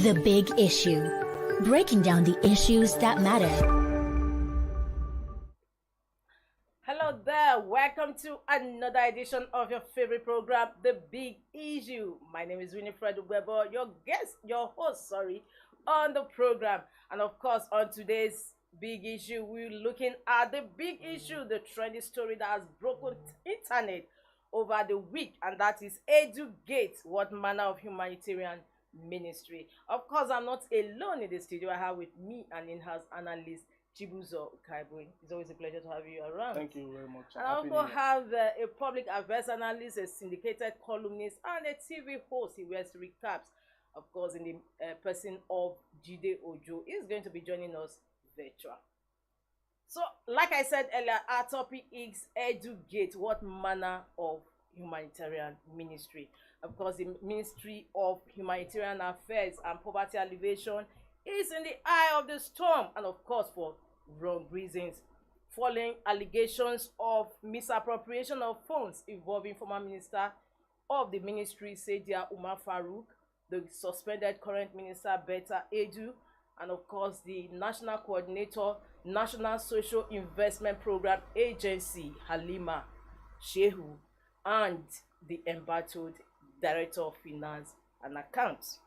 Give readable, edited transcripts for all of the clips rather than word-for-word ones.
The Big Issue. Breaking down the issues that matter. Hello there. Welcome to another edition of your favorite program, The Big Issue. My name is Farouq, your host, on the program. And of course, on today's Big Issue, we're looking at the big issue, the trendy story that has broken internet over the week, and that is Edugate. What manner of humanitarian ministry? Of course, I'm not alone in the studio. I have with me an in-house analyst, Chibuzo Kaibu. It's always a pleasure to have you around. Thank you very much. And I also have a public affairs analyst, a syndicated columnist, and a TV host. He wears recaps, of course, in the person of Jide Ojo. He's going to be joining us virtual. So, like I said earlier, our topic is Edugate. What manner of humanitarian ministry? Of course, the Ministry of Humanitarian Affairs and Poverty Alleviation is in the eye of the storm, and of course for wrong reasons, following allegations of misappropriation of funds involving former Minister of the Ministry, Sadiya Umar Farouq, the suspended current Minister, Betta Edu, and of course the National Coordinator, National Social Investment Program Agency, Halima Shehu, and the embattled Director of Finance and Accounts.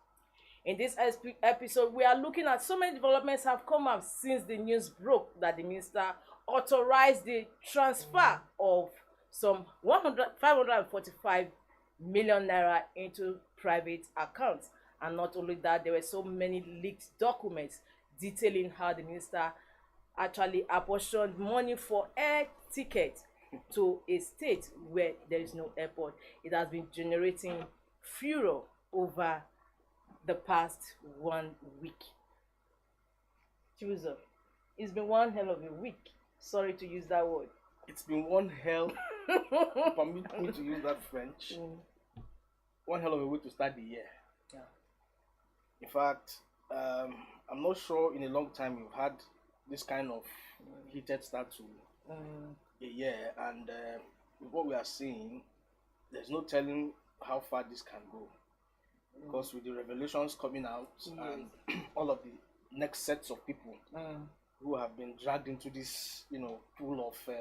In this episode, we are looking at so many developments have come up since the news broke that the minister authorized the transfer of some 545 million naira into private accounts. And not only that, there were so many leaked documents detailing how the minister actually apportioned money for air tickets to a state where there is no airport. It has been generating furor over the past 1 week. Choose up. It's been one hell of a week. Sorry to use that word. It's been one hell. Permit me to use that French. One hell of a week to start the year. Yeah. In fact, I'm not sure in a long time we've had this kind of heated start to a year, and with what we are seeing, there's no telling how far this can go. Because with the revelations coming out and all of the next sets of people who have been dragged into this, pool of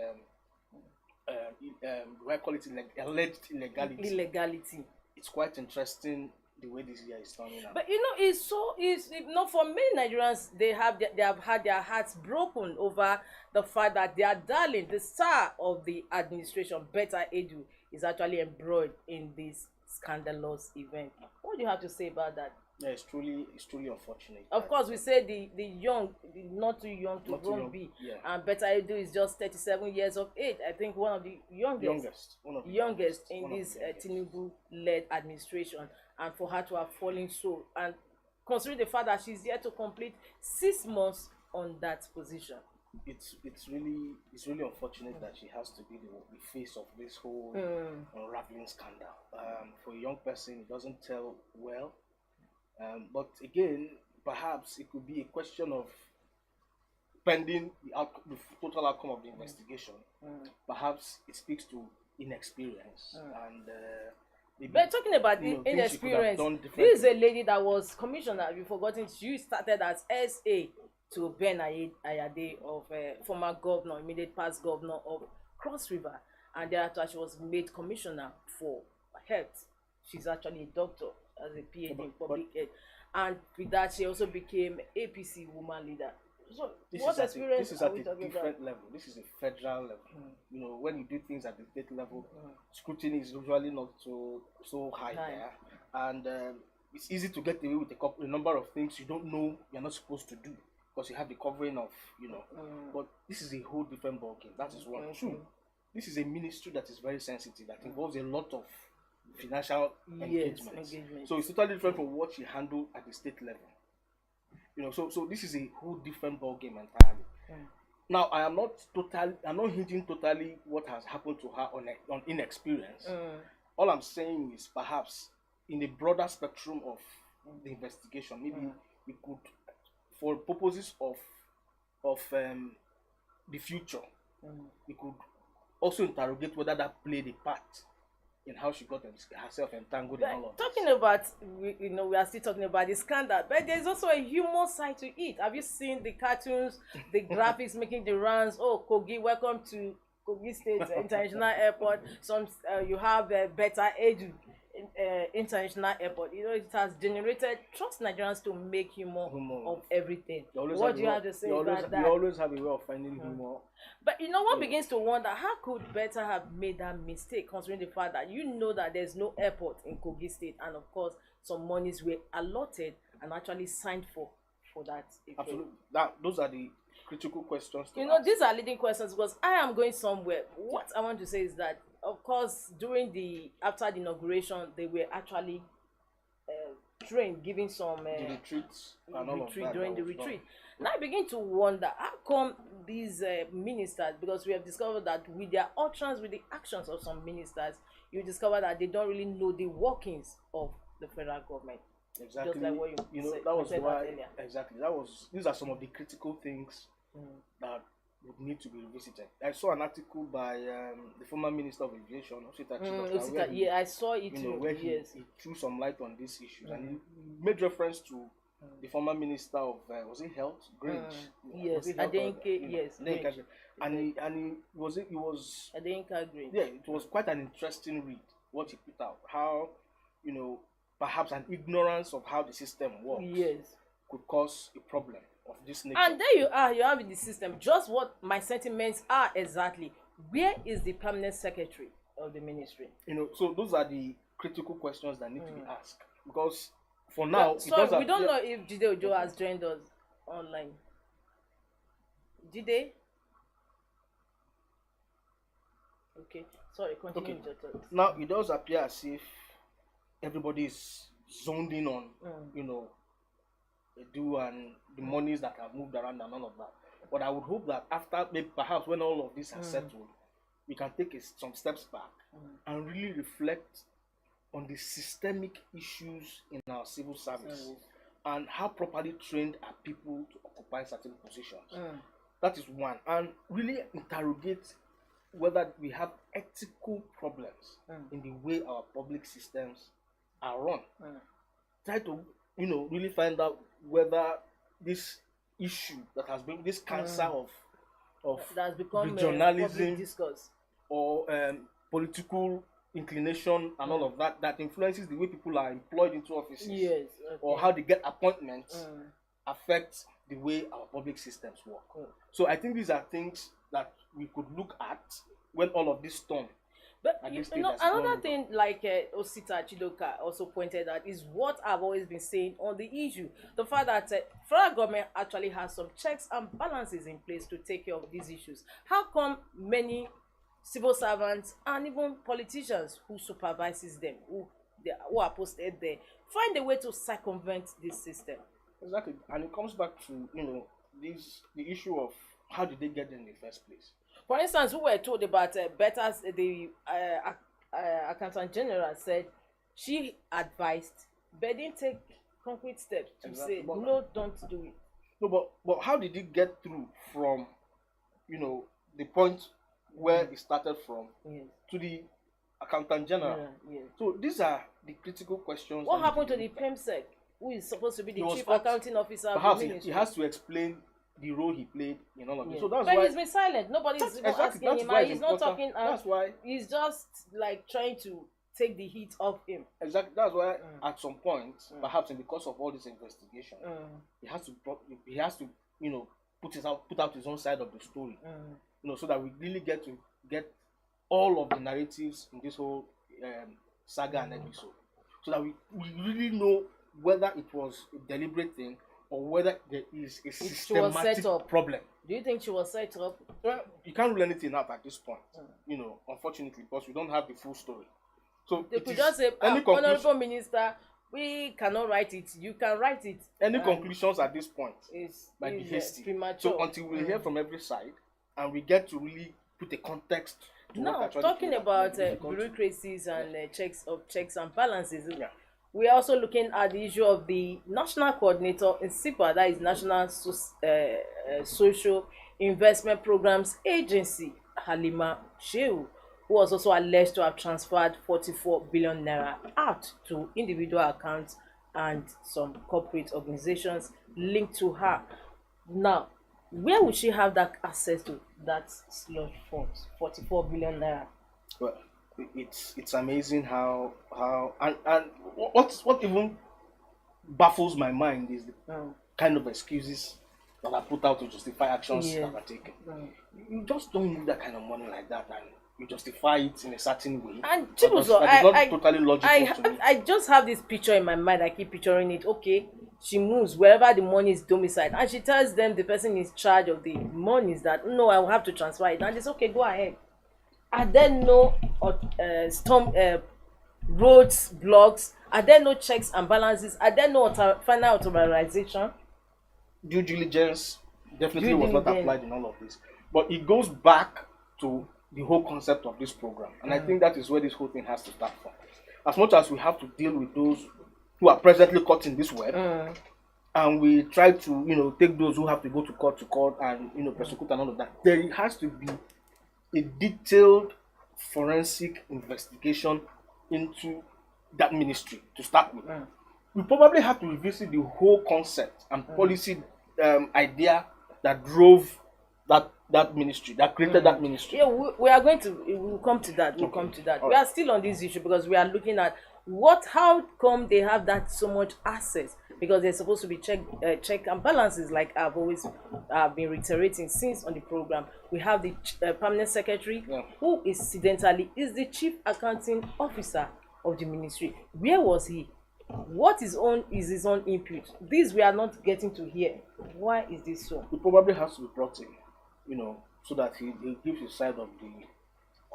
I call it alleged illegality. It's quite interesting the way this year is turning out. But it's for many Nigerians, they have had their hearts broken over the fact that their darling, the star of the administration, Betta Edu, is actually embroiled in this scandalous event. What do you have to say about that? Yeah, it's truly unfortunate. Of course, we say the young, not too young to grown be, and Betta Edu is just 37 years of age. I think one of the youngest in this Tinubu-led administration, and for her to have fallen so, and considering the fact that she's yet to complete 6 months on that position. It's really unfortunate that she has to be the face of this whole unraveling scandal. For a young person, it doesn't tell well. But again, perhaps it could be a question of pending the total outcome of the investigation. Perhaps it speaks to inexperience and. But talking about inexperience, this is a lady that was commissioner. You've forgotten. She started as SA to Ben Ayade of former governor, immediate past governor of Cross River, and thereafter she was made commissioner for health. She's actually a doctor, as a PhD in public health, and with that she also became APC woman leader. So what experience this is at a different level. This is a federal level. When you do things at the state level, scrutiny is usually not so high there, and it's easy to get away with a number of things you don't know you're not supposed to do because you have the covering of But this is a whole different ballgame. That is one. Two, this is a ministry that is very sensitive, that involves a lot of financial engagements. So it's totally different from what she handled at the state level. So this is a whole different ball game entirely. Now I'm not hinging totally what has happened to her on inexperience. All I'm saying is perhaps in a broader spectrum of the investigation, maybe we could, for purposes of the future, we could also interrogate whether that played a part in how she got herself entangled in all of this. Talking about, we are still talking about the scandal, but there's also a humor side to it. Have you seen the cartoons, the graphics making the rounds? Oh, Kogi, welcome to Kogi State International Airport. You have Betta Edu International Airport. It has generated trust Nigerians to make humor of everything. What do you have to say about that? You always have a way of finding humor. But one begins to wonder, how could Betta have made that mistake, considering the fact that that there's no airport in Kogi State, and of course some monies were allotted and actually signed for that effect. Absolutely. Those are the critical questions to ask. These are leading questions, because I am going somewhere. What I want to say is that, of course, after the inauguration, they were actually trained, giving some the retreats and all of that during the retreat. Now I begin to wonder, how come these ministers, because we have discovered that with their utterance, with the actions of some ministers, you discover that they don't really know the workings of the federal government. Exactly. Just like what you said, that was said why. that earlier. Exactly. These are some of the critical things that would need to be revisited. I saw an article by the former Minister of Aviation, I saw it too. Where he threw some light on these issues, and he made reference to the former Minister of was it Health, Grange? Yes, Adenike. Yes, and he was Adenike Grange. Yeah, it was quite an interesting read what he put out. How perhaps an ignorance of how the system works could cause a problem of this nature. And there you have in the system just what my sentiments are exactly. Where is the permanent secretary of the ministry? So those are the critical questions that need to be asked, because for now, we don't know if Jide Ojo has joined us online. Jide? Okay, sorry, continue with your thoughts. Now it does appear as if everybody is zoned in on Edu and the monies that have moved around and all of that. But I would hope that after, perhaps when all of this has settled, we can take some steps back and really reflect on the systemic issues in our civil service and how properly trained are people to occupy certain positions. That is one. And really interrogate whether we have ethical problems in the way our public systems are run. Try to really find out whether this issue that has been this cancer of that has become regionalism discourse or political inclination and all of that influences the way people are employed into offices, or how they get appointments affects the way our public systems work. So I think these are things that we could look at when all of this storm. But another thing, like Osita Chidoka also pointed out, is what I've always been saying on the issue: the fact that federal government actually has some checks and balances in place to take care of these issues. How come many civil servants and even politicians who supervises them, who are posted there, find a way to circumvent this system? Exactly, and it comes back to the issue of how did they get there in the first place. For instance, we were told about Betta's, the Accountant General said she advised, but didn't take concrete steps to say, no, don't do it. No, but how did it get through from, the point where it started from to the Accountant General? So these are the critical questions. What happened to the PEMSEC, who is supposed to be the chief accounting officer of the ministry? He has to explain the role he played in all of this. So that's but why he's been silent. Nobody's asking him. He's not talking. That's why he's just like trying to take the heat off him. Exactly. That's why at some point, perhaps in the course of all this investigation, he has to put out his own side of the story. So that we really get all of the narratives in this whole saga and episode, so that we really know whether it was a deliberate thing or whether there is a systematic problem. Do you think she was set up? Well, you can't rule anything out at this point, unfortunately, because we don't have the full story. So they could just say, Honorable Minister, we cannot write it. You can write it. Any conclusions at this point might be hasty. So until we hear from every side and we get to really put a context to now, talking about bureaucracies and checks and balances, we are also looking at the issue of the national coordinator in SIPA, that is National Social Investment Programs Agency, Halima Shehu, who was also alleged to have transferred 44 billion naira out to individual accounts and some corporate organizations linked to her. Now, where would she have that access to that slush funds, 44 billion naira? Well, it's amazing how and what even baffles my mind is the kind of excuses that are put out to justify actions that are taken. You just don't need that kind of money like that, and you justify it in a certain way. And I just have this picture in my mind. I keep picturing it. Okay, she moves wherever the money is domiciled, and she tells them, the person in charge of the monies, that no, I will have to transfer it, and it's okay, go ahead. Are there no roads, blocks? Are there no checks and balances? Are there no final authorization? Due diligence definitely was not applied in all of this. But it goes back to the whole concept of this program. And I think that is where this whole thing has to start from. As much as we have to deal with those who are presently caught in this web, and we try to, take those who have to go to court and, prosecute and all of that, there has to be a detailed forensic investigation into that ministry to start with. We probably have to revisit the whole concept and policy idea that drove that ministry, that created that ministry. Yeah, we'll come to that. We'll come to that. We are still on this issue because we are looking at how come they have that so much access, because they're supposed to be check and balances, like I've always been reiterating since on the program. We have the permanent secretary, who incidentally is the chief accounting officer of the ministry. Where was he? What is his own input? This we are not getting to hear. Why is this so? He probably has to be brought in, so that he gives his side of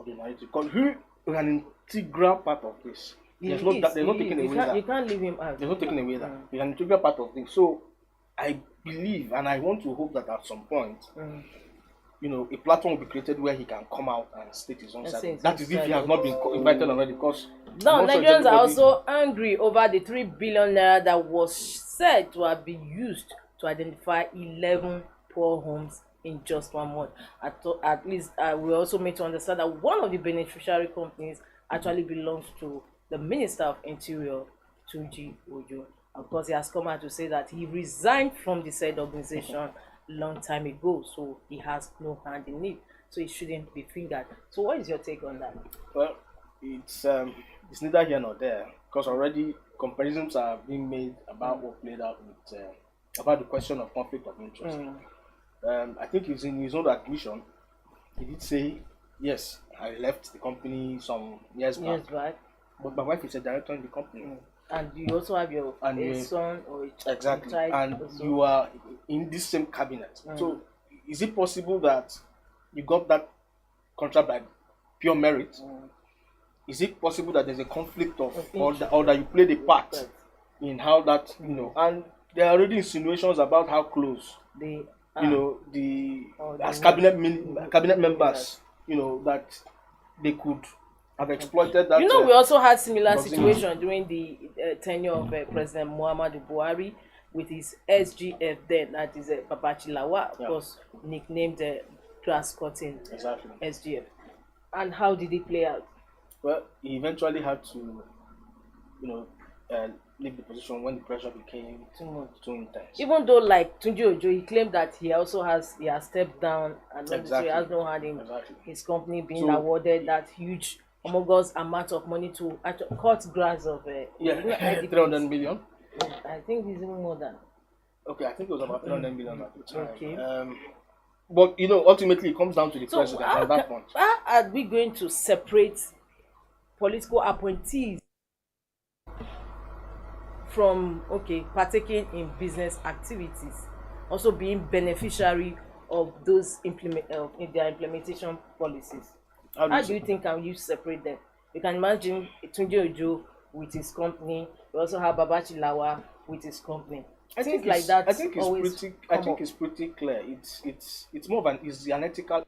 the narrative. Because he is an integral part of this. There's no taking away that. You can't leave him out. There's no taking away that. He's an integral part of this. So I believe, and I want to hope that at some point, a platform will be created where he can come out and state his own side. That is if he has not been invited already, because now Nigerians are also angry over the 3 billion naira that was said to have been used to identify 11 poor homes in just 1 month. At least we also made to understand that one of the beneficiary companies actually belongs to the Minister of Interior, Tunji Ojo. Of course, he has come out to say that he resigned from the said organization long time ago, so he has no hand in it, so he shouldn't be fingered. So what is your take on that? Well, it's neither here nor there, because already comparisons are being made about what played out with about the question of conflict of interest. I think it's in his own admission. He did say, yes, I left the company some years back. But my wife is a director in the company. And you also have your son or a exactly. child. And also, you are in this same cabinet. So is it possible that you got that contract by pure merit? Is it possible that there's a conflict of or that you played a part in how that, and there are already insinuations about how close as cabinet members, that they could have exploited that. We also had similar situation during the tenure of President Muhammadu Buhari with his SGF then, that is Papachilawa, of course, nicknamed grass cutting SGF. And how did it play out? Well, he eventually had to, leave the position when the pressure became too intense. Even though, like Tunji Ojo, he claimed that he has stepped down and so he has no hand in his company being awarded that huge humongous amount of money to cut grass of 300 million. I think it's even more than. Okay, I think it was about 300 million at the time. Okay. But ultimately it comes down to the president at that point. How are we going to separate political appointees from partaking in business activities, also being beneficiary of those in their implementation policies? How do you think can you separate them? You can imagine Tunji Ojo with his company. We also have Babachi Lawa with his company. Things like that always come up. it's pretty clear. It's more of it's an ethical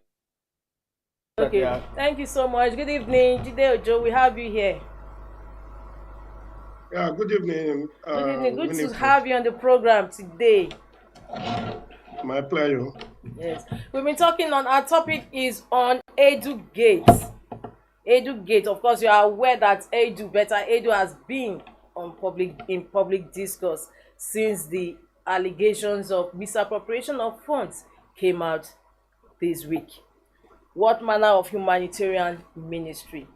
that they Okay, are. thank you so much. Good evening, Jide Ojo. We have you here. Yeah, good evening, Good evening. Good to Winifred. have you on the program today. My pleasure. Yes, we've been talking on our topic is on Edugate. Edugate, of course, you are aware that Betta Edu has been on public discourse since the allegations of misappropriation of funds came out this week. What manner of humanitarian ministry?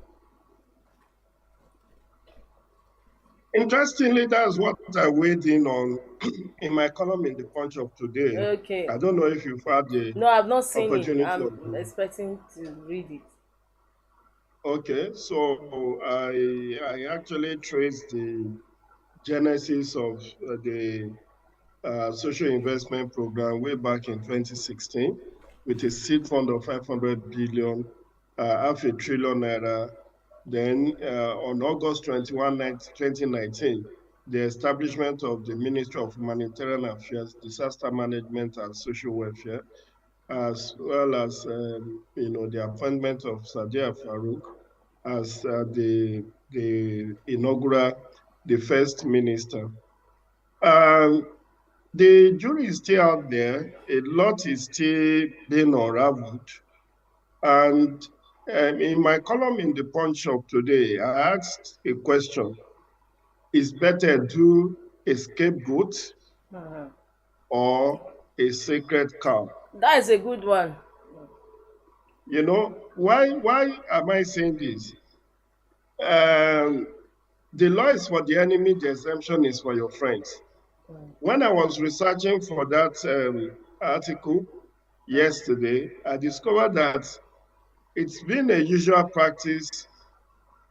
Interestingly, that's what I weighed in on in my column in the Punch of today. Okay. I don't know if you've had the No, I've not seen it. opportunity of. I'm expecting to read it. Okay, so I actually traced the genesis of the social investment program way back in 2016 with a seed fund of 500 billion, half a trillion naira. Then on August 21, 2019, the establishment of the Ministry of Humanitarian Affairs, Disaster Management and Social Welfare, as well as the appointment of Sadiya Farouq as the inaugural, the first minister. The jury is still out there. A lot is still being unraveled. And in my column in the Punch of today, I asked a question. Is Betta Edu a scapegoat or a sacred cow? That is a good one. You know, why am I saying this? The law is for the enemy, the exemption is for your friends. When I was researching for that article yesterday, I discovered that it's been a usual practice,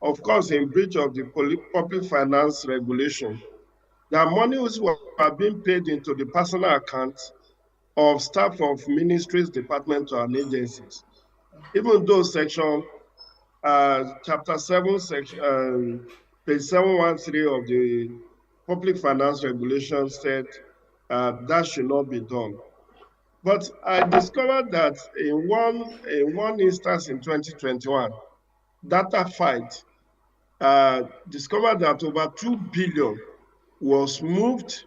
of course, in breach of the public finance regulation, that monies are being paid into the personal accounts of staff of ministries, departments, and agencies. Even though chapter 7, page 713 of the public finance regulation said that should not be done. But I discovered that in one instance in 2021, Data Fight discovered that over 2 billion was moved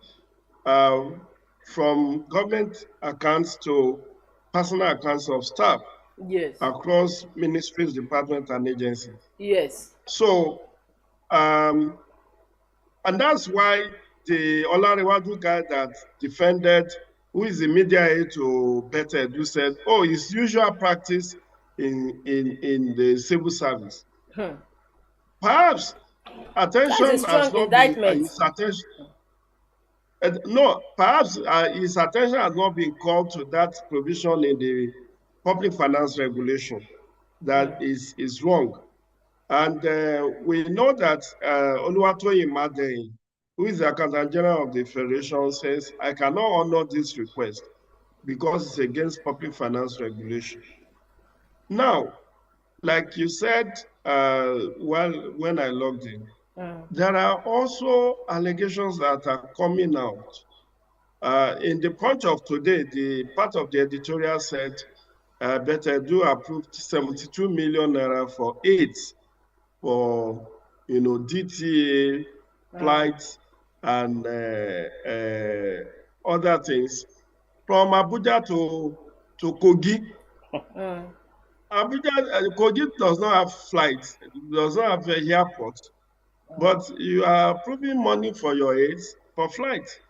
from government accounts to personal accounts of staff. Yes. Across ministries, departments, and agencies. Yes. So, and that's why the Olarewaju guy that defended, who is the media aide to Betta Edu, said, "Oh, it's usual practice in the civil service." Perhaps attention has not been his attention. No, perhaps his attention has not been called to that provision in the public finance regulation that is wrong. And we know that Oluwatoyin Madeyin, who is the Accountant General of the Federation, says, I cannot honor this request because it's against public finance regulation. Now, like you said, when I logged in, there are also allegations that are coming out. In the Punch of today, the part of the editorial said, Betta Edu approved 72 million naira for AIDS, for DTA, flights, and other things from Abuja to Kogi. Abuja, Kogi does not have flights, does not have an airport, but you are approving money for your aids for flight.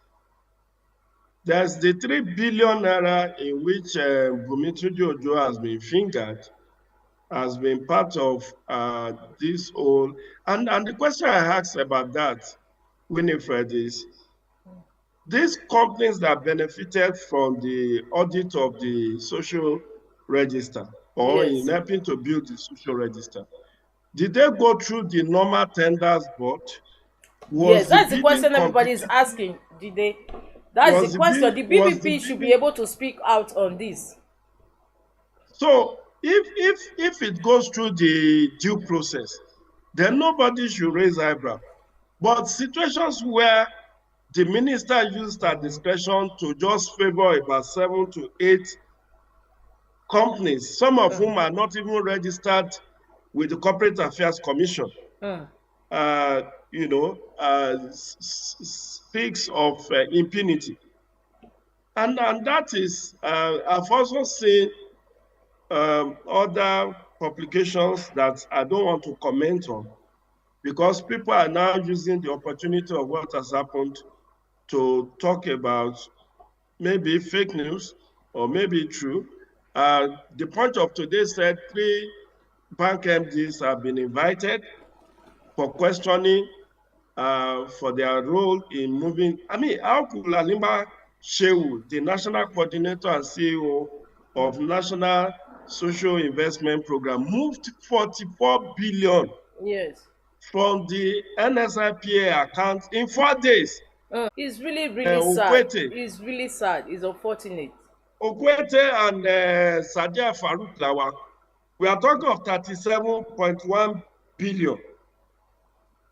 There's the 3 billion naira in which Tunji Ojo has been fingered, has been part of this whole. And the question I asked about that, Winifred, is these companies that benefited from the audit of the social register or in helping to build the social register, did they go through the normal tenders board? Yes, that's the question everybody is asking. Did they? That's the question. The BBP should be able to speak out on this. So if it goes through the due process, then nobody should raise eyebrow. But situations where the minister used her discretion to just favor about 7 to 8 companies, some of whom are not even registered with the Corporate Affairs Commission, speaks of impunity. And that is, I've also seen other publications that I don't want to comment on, because people are now using the opportunity of what has happened to talk about maybe fake news or maybe true. The Punch of today said 3 bank MDs have been invited for questioning for their role in moving. I mean, how could Halima Shehu, the national coordinator and CEO of National Social Investment Program, moved 44 billion from the NSIPA account in 4 days? It's really, really sad. It's really sad. It's unfortunate. Okwete and Sadiya Farouq, we are talking of 37.1 billion.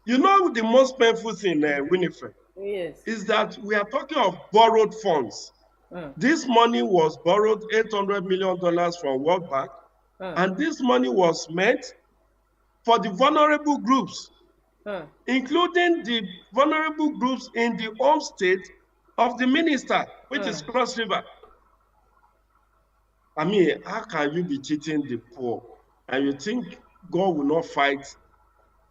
You know, the most painful thing, Winifred, is that we are talking of borrowed funds. This money was borrowed, $800 million from World Bank, and this money was meant for the vulnerable groups, including the vulnerable groups in the home state of the minister, which is Cross River. I mean, how can you be cheating the poor and you think God will not fight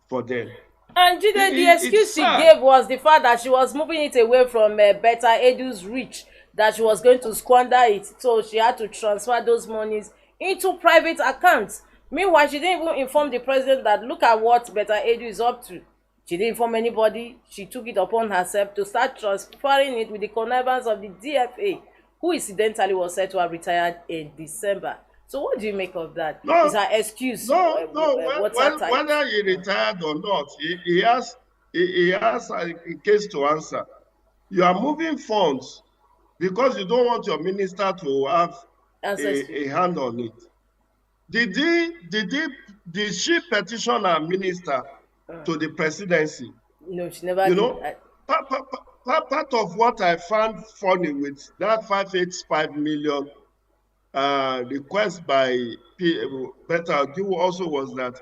for them? And Jide, the excuse she gave was the fact that she was moving it away from Betta Edu's reach, that she was going to squander it, so she had to transfer those monies into private accounts. Meanwhile, she didn't even inform the president that look at what Betta Edu is up to. She didn't inform anybody. She took it upon herself to start transferring it with the connivance of the DFA, who incidentally was said to have retired in December. So what do you make of that? Is her excuse? Whether he retired or not, he has a case to answer. You are moving funds because you don't want your minister to have a hand on it. Did she petition her minister to the presidency? No, she never did. Part of what I found funny with that 585 million request by Betta Edu also was that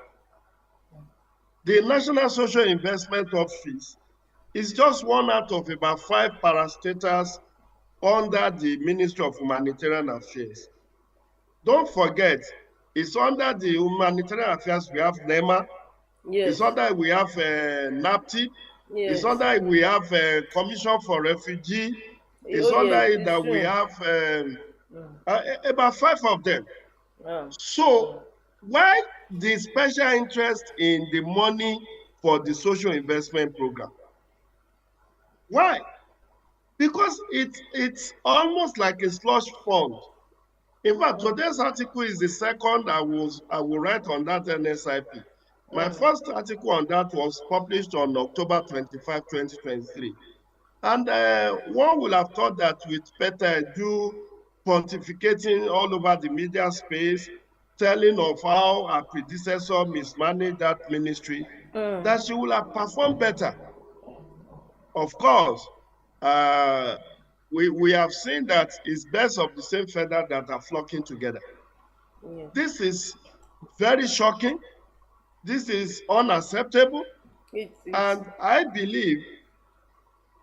the National Social Investment Office is just one out of about 5 parastatals under the Ministry of Humanitarian Affairs. Don't forget, it's under the Humanitarian Affairs we have NEMA. It's under we have NAPTI. It's under we have Commission for Refugee. It's under it that we have about 5 of them. So why the special interest in the money for the social investment program? Why? Because it's almost like a slush fund. In fact, today's article is the second I will write on that NSIP. My first article on that was published on October 25, 2023. And one would have thought that with Betta Edu pontificating all over the media space, telling of how her predecessor mismanaged that ministry, that she would have performed better. Of course, we have seen that it's birds of the same feather that are flocking together. This is very shocking. This is unacceptable. And I believe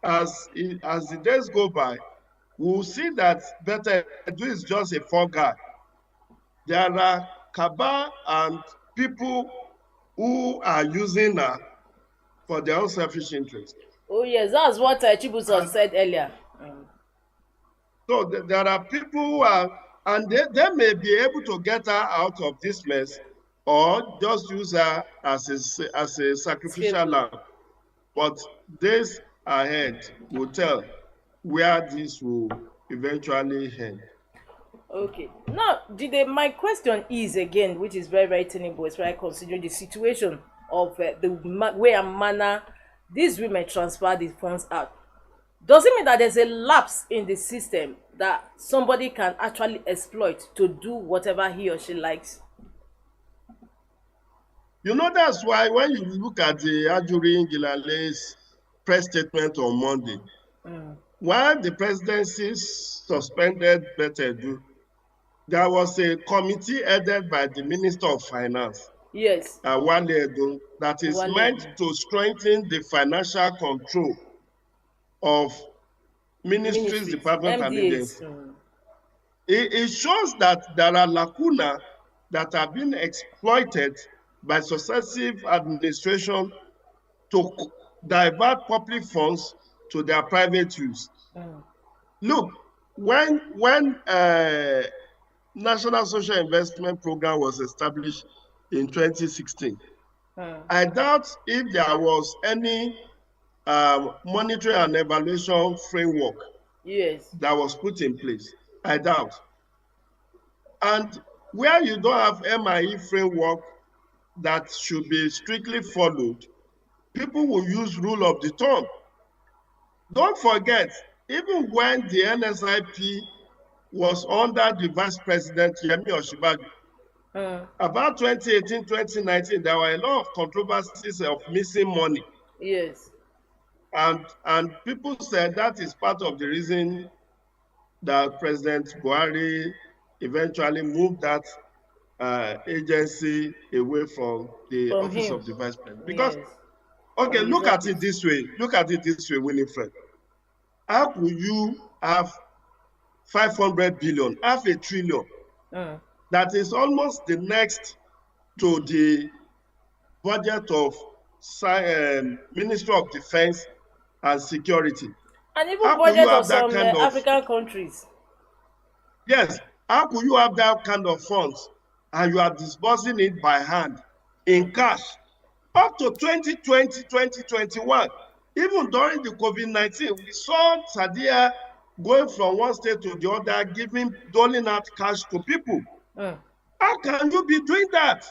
as the days go by, we'll see that Betta Edu is just a fall guy. There are cabal and people who are using her for their own selfish interest. Oh yes, that's what Chibuzo said earlier. So there are people who are, and they may be able to get her out of this mess, or just use her as a sacrificial lamb. But days ahead will tell where this will eventually end. Okay. Now, my question is again, which is very, very tenable, especially considering the situation of the way and manner these women transfer the funds out. Does it mean that there's a lapse in the system that somebody can actually exploit to do whatever he or she likes? You know, that's why when you look at the Ajuri Ngilale's press statement on Monday, while the presidency suspended Betta Edu, there was a committee headed by the Minister of Finance, Yes. Wale Edu, that is meant to strengthen the financial control of ministries, department, and agencies. It shows that there are lacuna that have been exploited by successive administration to divert public funds to their private use. Look, when National Social Investment Program was established in 2016, I doubt if there was any monitoring and evaluation framework that was put in place. I doubt. And where you don't have MIE framework that should be strictly followed, people will use rule of the thumb. Don't forget, even when the NSIP was under the Vice President Yemi Osinbajo, about 2018, 2019, there were a lot of controversies of missing money. Yes. And people said that is part of the reason that President Buhari eventually moved that agency away from the office of the Vice President. Because, okay, look at it this way. Look at it this way, Winifred. How could you have 500 billion, half a trillion, that is almost the next to the budget of Ministry of Defense and Security? And even budget of some African countries. Yes. How could you have that kind of funds and you are disbursing it by hand in cash up to 2020, 2021? Even during the COVID-19, we saw Sadiya going from one state to the other, doling out cash to people. How can you be doing that?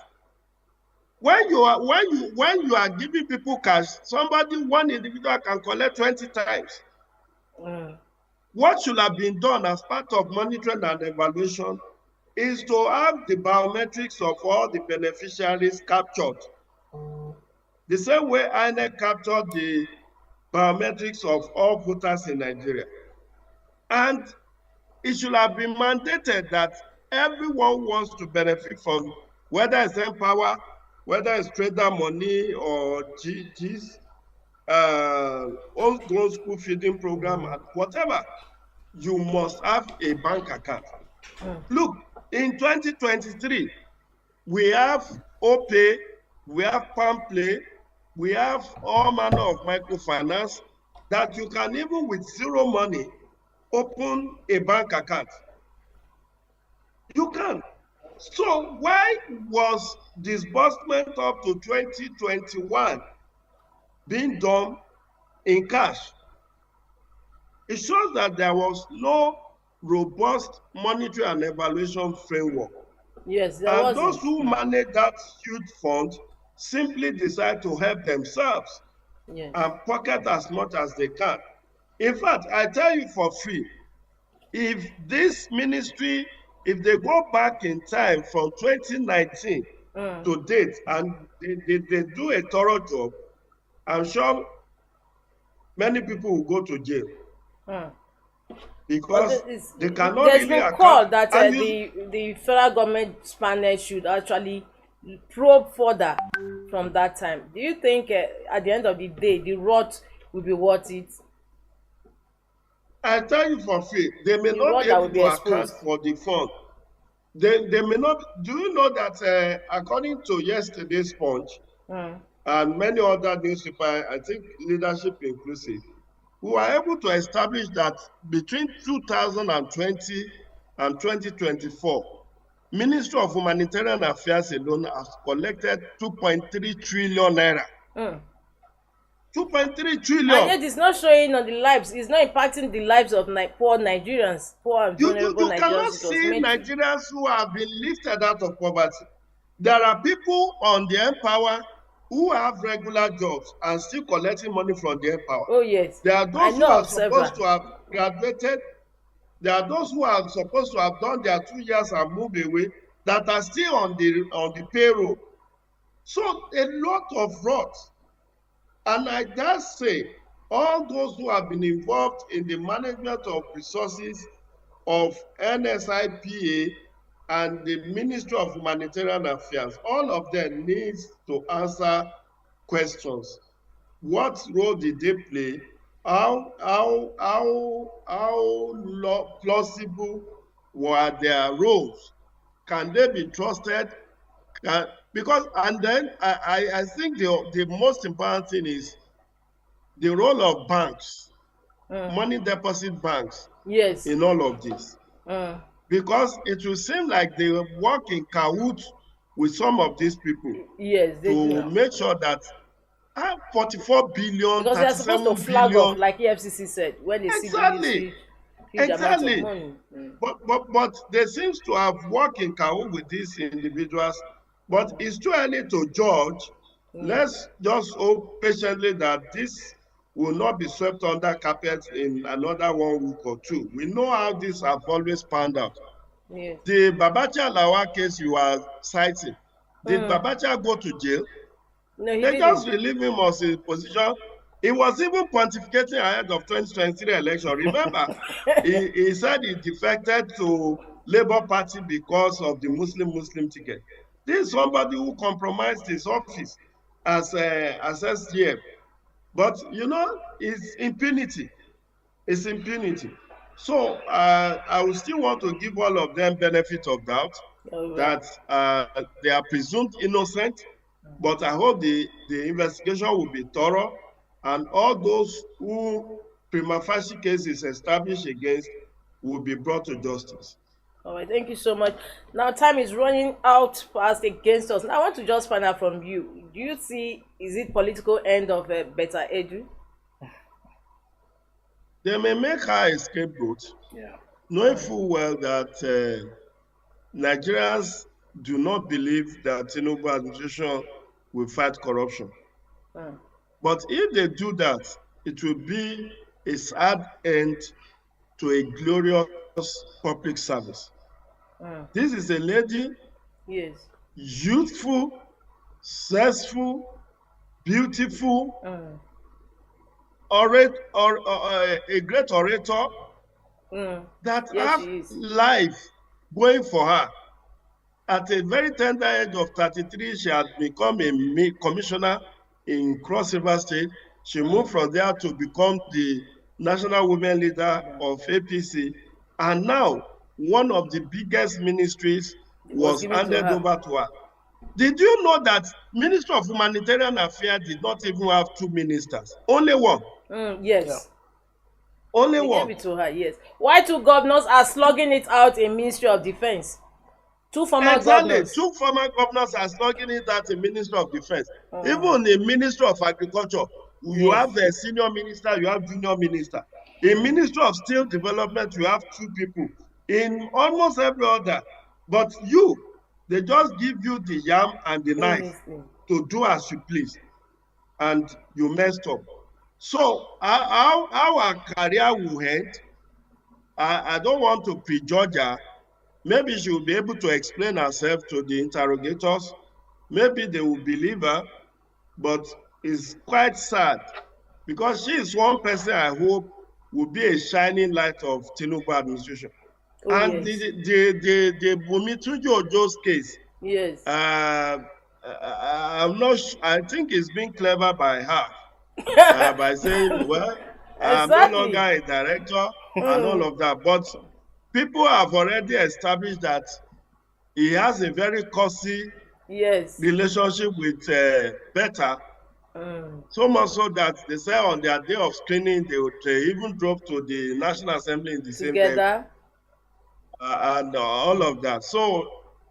When you are giving people cash, one individual can collect 20 times. What should have been done as part of monitoring and evaluation is to have the biometrics of all the beneficiaries captured. The same way INEC captured the biometrics of all voters in Nigeria. And it should have been mandated that everyone wants to benefit from, whether it's Empower, whether it's trader money or GGs, homegrown school feeding program, and whatever, you must have a bank account. Look, in 2023, we have OPay, we have PalmPlay, we have all manner of microfinance that you can, even with zero money, open a bank account. You can. So why was disbursement up to 2021 being done in cash? It shows that there was no robust monetary and evaluation framework. Yes, there and wasn't. Those who manage that huge fund simply decide to help themselves and pocket as much as they can. In fact, I tell you for free, if this ministry, if they go back in time from 2019 to date and they do a thorough job, I'm sure many people will go to jail. Because they cannot there's really been call that the federal government panel should actually probe further from that time. Do you think at the end of the day the rot will be worth it? I tell you for free, they may not be able to account for the fund. They may not. Do you know that according to yesterday's Punch and many other newspapers, I think Leadership Inclusive, we were able to establish that between 2020 and 2024, Ministry of Humanitarian Affairs alone has collected 2.3 trillion naira. 2.3 trillion. And yet it's not showing on the lives, it's not impacting the lives of poor Nigerians, poor and vulnerable Nigerians. You cannot see Nigerians who have been lifted out of poverty. There are people on the Empower who have regular jobs and still collecting money from the Empower. Oh yes. There are those who are supposed to have graduated. There are those who are supposed to have done their 2 years and moved away that are still on the payroll. So a lot of rot. And I dare say, all those who have been involved in the management of resources of NSIPA and the Ministry of Humanitarian Affairs, all of them needs to answer questions. What role did they play? How plausible were their roles? Can they be trusted? Because, and then I think the most important thing is the role of banks, money deposit banks, yes, in all of this. Because it will seem like they work in cahoots with some of these people, yes, they to do. make sure that 44 billion, Because they are supposed to 37 flag off, billion. like EFCC said, when they see Exactly. huge amount of Exactly. money. But they seems to have worked in cahoot with these individuals. But it's too early to judge. Let's just hope patiently that this will not be swept under carpet in another 1 week or two. We know how this have always panned out. Yes. The Babacha Lawa case you are citing, did Babacha go to jail? No, he They didn't. just relieve him of his position. He was even pontificating ahead of 2023 election. Remember, he said he defected to Labour Party because of the Muslim ticket. This is somebody who compromised his office as SGM. But you know, it's impunity. It's impunity. So I will still want to give all of them benefit of doubt that they are presumed innocent. But I hope the investigation will be thorough, and all those who prima facie case is established against will be brought to justice. All right, thank you so much. Now, time is running out fast against us. Now, I want to just find out from you. Do you see, is it political end of Betta Edu? They may make her a scapegoat, knowing full well that Nigerians do not believe that Tinubu administration will fight corruption. But if they do that, it will be a sad end to a glorious public service. This is a lady, yes, youthful, successful, beautiful, a great orator that yes, has life going for her. At a very tender age of 33, she had become a commissioner in Cross River State. She moved from there to become the national women leader of APC. And now, one of the biggest ministries was handed over to her. Did you know that Ministry of Humanitarian Affairs did not even have 2 ministers? Only one. Yes. Yeah. Only one. Gave it to her, yes. Why 2 governors are slugging it out in Ministry of Defense? 2 former governors. 2 former governors are slugging it out in Ministry of Defense. Even the Ministry of Agriculture, you have a senior minister, you have junior minister. In Ministry of Steel Development, you have 2 people. In almost every other. But they just give you the yam and the knife to do as you please. And you messed up. So how our career will end, I don't want to prejudge her. Maybe she will be able to explain herself to the interrogators. Maybe they will believe her, but it's quite sad because she is one person I hope will be a shining light of Tinubu administration. And yes, the Bumi Tuju case, yes, I'm not. I think it's been clever by her by saying, well, I'm no longer a director and all of that. But people have already established that he has a very cozy relationship with Betta. So much so that they say on their day of screening, they even drove to the National Assembly in the same day. And all of that. So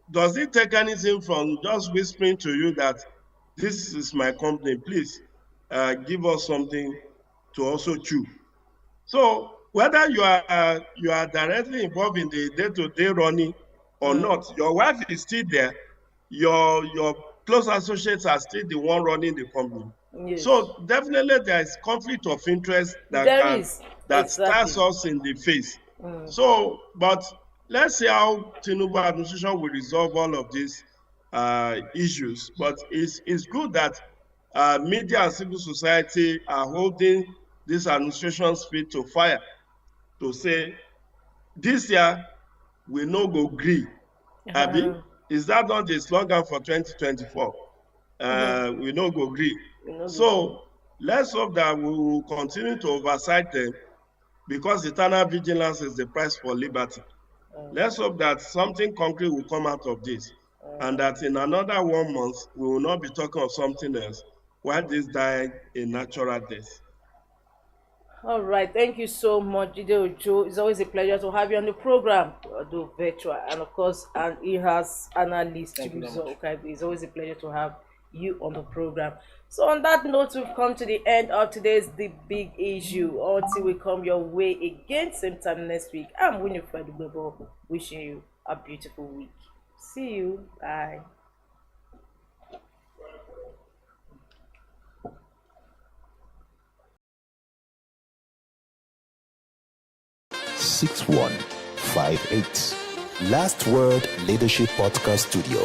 does it take anything from just whispering to you that this is my company, please give us something to also chew? So whether you are directly involved in the day-to-day running or not, your wife is still there, your close associates are still the one running the company. Yes. So definitely there is conflict of interest that stars us in the face. So, but let's see how Tinubu administration will resolve all of this. issues. But it's good that media and civil society are holding this administration's feet to fire to say, this year, we no go gree. Abi, is that not the slogan for 2024? We no go gree. So let's hope that we will continue to oversight them, because eternal vigilance is the price for liberty. Let's hope that something concrete will come out of this, and that in another 1 month, we will not be talking of something else while this died a natural death. All right, thank you so much, Jide Ojo. It's always a pleasure to have you on the program, although virtual, and of course, and he has analyst Chibuzo. Okay, it's always a pleasure to have you on the program. So, on that note, we've come to the end of today's The Big Issue. Until we come your way again, same time next week. I'm Winifred Gbebo, wishing you a beautiful week. See you. Bye. 6158. Last Word Leadership Podcast Studio.